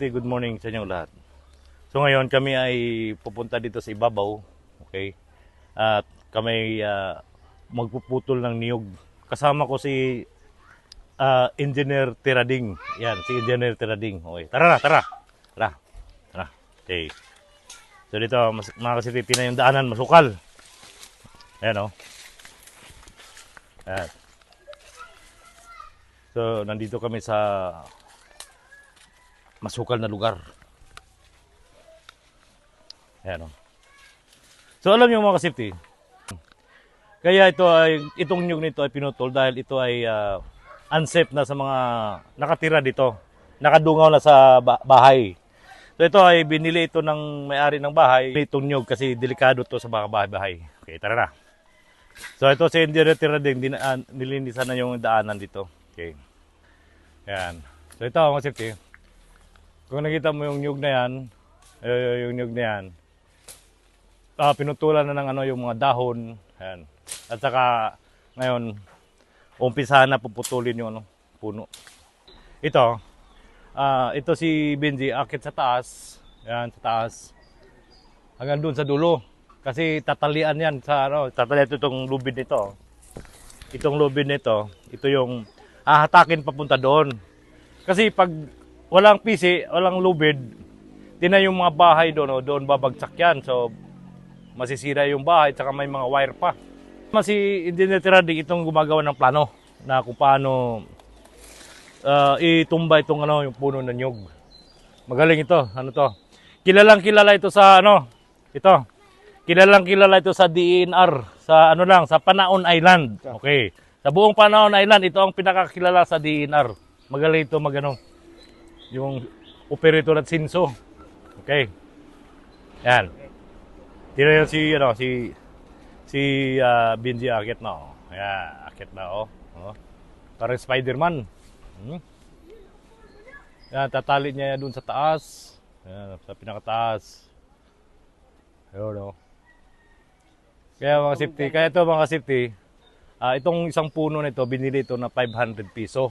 Good morning sa inyong lahat. So ngayon kami ay pupunta dito sa ibabaw, okay? At kami magpuputol ng niyog. Kasama ko si Engineer Tirading. Yan, si Engineer Tirading. Okay, tara. Tara. Okay. So dito, mga kasitipi na yung daanan, masukal. Ayan o. Ayan. So nandito kami sa masukal na lugar. Ayan o. So alam niyo mga kasipti, kaya itong nyug nito ay pinutol dahil ito ay unsafe na sa mga nakatira dito. Nakadungaw na sa bahay. So ito ay binili ito ng may-ari ng bahay. Itong nyug kasi delikado to sa mga bahay-bahay. Okay, tara na. So ito si Engineer Tirading, nilinisan na yung daanan dito. Okay. Ayan. So ito mga kasipti, kung nakita mo yung nyug na yan, pinutulan na ng yung mga dahon. Ayan. At saka ngayon, umpisahan na puputulin yung puno. Ito si Benji, akit sa taas. Ayan, sa taas. Hanggang doon sa dulo. Kasi tatalian yan sa tatalian itong lubid nito. Itong lubid nito, ito yung hahatakin papunta doon. Kasi pag walang pisi, walang lubid, tinan yung mga bahay doon, doon babagsak yan. So, masisira yung bahay, tsaka may mga wire pa. Si Engineer Tirading itong gumagawa ng plano na kung paano itumba itong yung puno ng nyug. Magaling ito. Ano to? Kilalang kilala ito sa ito. Kilalang kilala ito sa DENR, sa sa Panaon Island. Okay. Sa buong Panaon Island, ito ang pinakakilala sa DENR. Magaling ito yung operator at sinso. Okay. Yan. Tira yun si Benji akit na. Ayan, akit na Parang Spider-Man. Yan, tatali niya dun sa taas. Ayan, sa pinakataas. Ayun Kaya ito mga safety, itong isang puno nito, binili ito na 500 piso.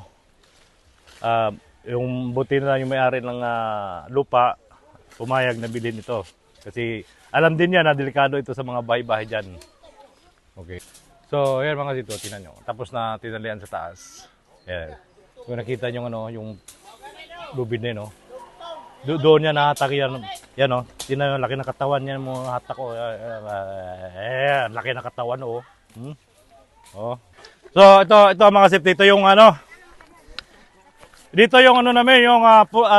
Yung buti na yung may-ari ng lupa, pumayag na bilhin ito. Kasi alam din niya na delikado ito sa mga bahay-bahay dyan. Okay. So, yan mga dito, tinan nyo. Tapos na tinalian sa taas. Yan. Kung nakita nyo yung lubid na yun, doon niya nahatak yan. Yan tinan nyo, laki ng katawan niya mo hatak ko. Laki ng katawan So, ito mga safety, ito yung dito yung namin, yung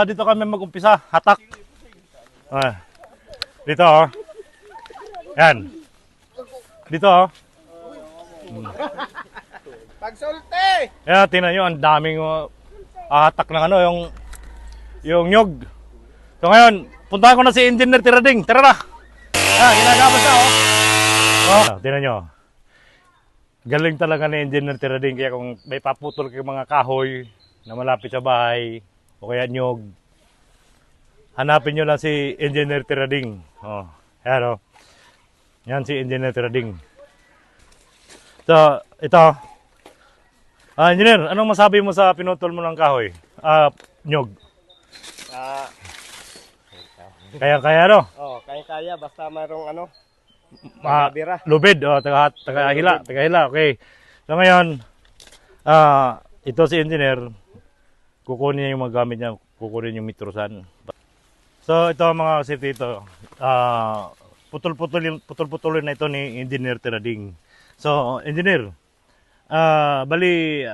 dito kami mag-umpisa, hatak. Dito Yan. Dito Pagsulti! Yan, tingnan nyo, ang daming hatak ng yung nyug. So ngayon, puntahan ko na si Engineer Tirading. Tara na! Ginagawa siya tingnan nyo. Galing talaga ni Engineer Tirading. Kaya kung may paputol kayong mga kahoy na malapit sa bahay o kaya nyug, hanapin nyo lang si Engineer Tirading. Ayan yan si Engineer Tirading. So, ito. Engineer, anong masabi mo sa pinutol mo ng kahoy? Nyug. Kaya Kaya basta mayroong lubid, tagahila, okay. So ngayon, ito si Engineer, kukunin niya yung mga gamit niya, kukunin yung mitrosan. So ito mga safety ito, putol-putulin na ito ni Engineer Tirading. So Engineer, bali,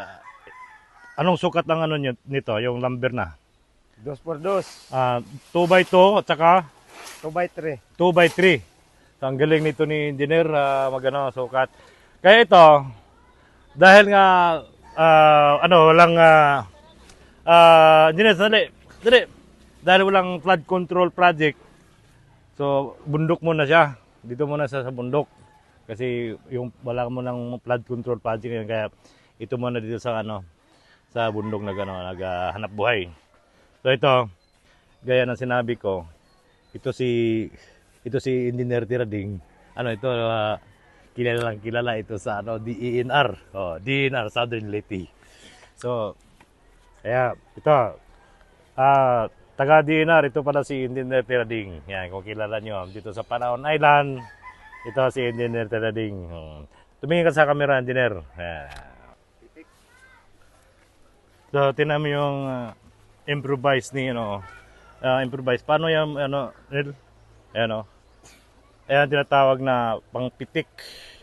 anong sukat ng nito, yung lumber na? 2x2. 2x2 at saka 2x3. 2x3. So ang galing nito ni Engineer, sukat. Kaya ito, dahil nga walang Engineer, dali. Dahil walang flood control project, so bundok muna siya. Dito muna sa bundok. Kasi yung wala mo ng flood control project, kaya ito muna dito sa sa bundok naghahanap buhay. So ito, gaya ng sinabi ko, ito si Engineer Tirading. Kilala ito sa DENR. DENR Southern Leyte. So kaya ito taga DNR, ito pala si Engineer Tirading. Yan, kung kilala nyo, dito sa Panaon Island, ito si Engineer Tirading. Tumingin ka sa camera, Engineer. Yan. So, tinan mo yung improvise ni, improvise. Paano yung, Nel? Ayan, ayan, tinatawag na pangpitik.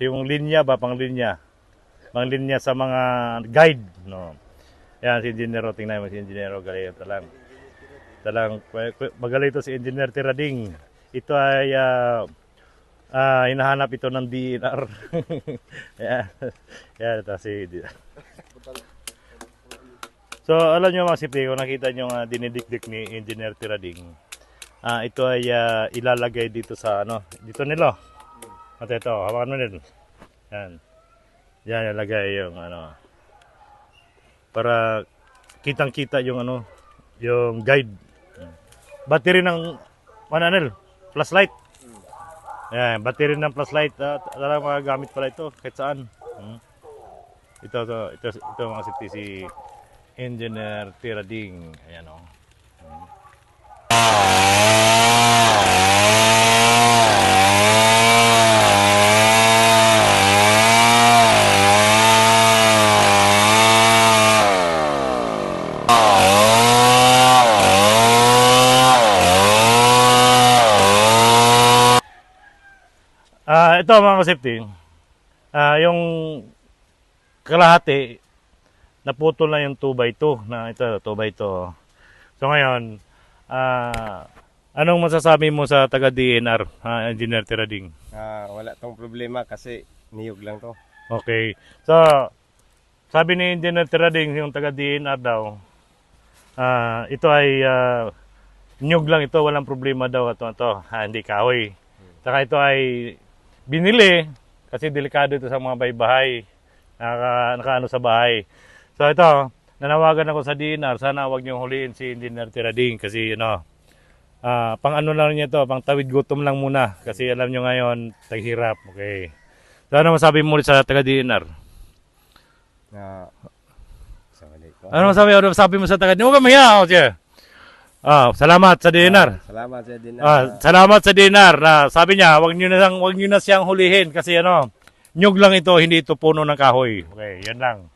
Yung linya ba, panglinya. Panglinya sa mga guide, no? Ayan, si Engineer, tingnan mo si Engineer, galing talang magaling ito si Engineer Tirading. Ito ay hinahanap ito ng DNR. Ayan, ayan, ito si So, alam nyo mga sipi, kung nakita nyo dinidikdik ni Engineer Tirading, ito ay ilalagay dito sa, dito nila. At ito, hawakan mo din. Yan. Yan, ilalagay yung, para kitang-kita yung, yung guide. Battery ng, flashlight. Yan, battery ng flashlight. Talagang magagamit pala ito, kahit saan. Ito mga sipi, si Engineer Tirading. Ayan, ito mga kasipti, yung kalahati, naputol na yung 2x2 na ito, 2x2. So ngayon, anong masasabi mo sa taga DNR, Engineer Tirading? Wala tong problema kasi niyog lang to. Okay. So, sabi ni Engineer Tirading, yung taga DNR daw, ito ay nyug lang ito, walang problema daw ito, hindi kahoy. Saka ito ay binili kasi delikado ito sa mga baybahay, nakaano sa bahay. So ito, nanawagan ako sa DNR, sana wag niyo huliin si Engineer Tirading kasi pang ano lang niya to, pang tawid gutom lang muna kasi alam niyo ngayon, taghirap. Okay. So ano masabi mo sa taga DNR? Ano masabi mo sa taga DNR? Huwag ka mahiya, siya. Salamat sa DNR. Salamat sa DNR. Salamat sa DNR. Sabi niya, wag niyo na siyang hulihin kasi nyug lang ito, hindi ito puno ng kahoy. Okay, yan lang.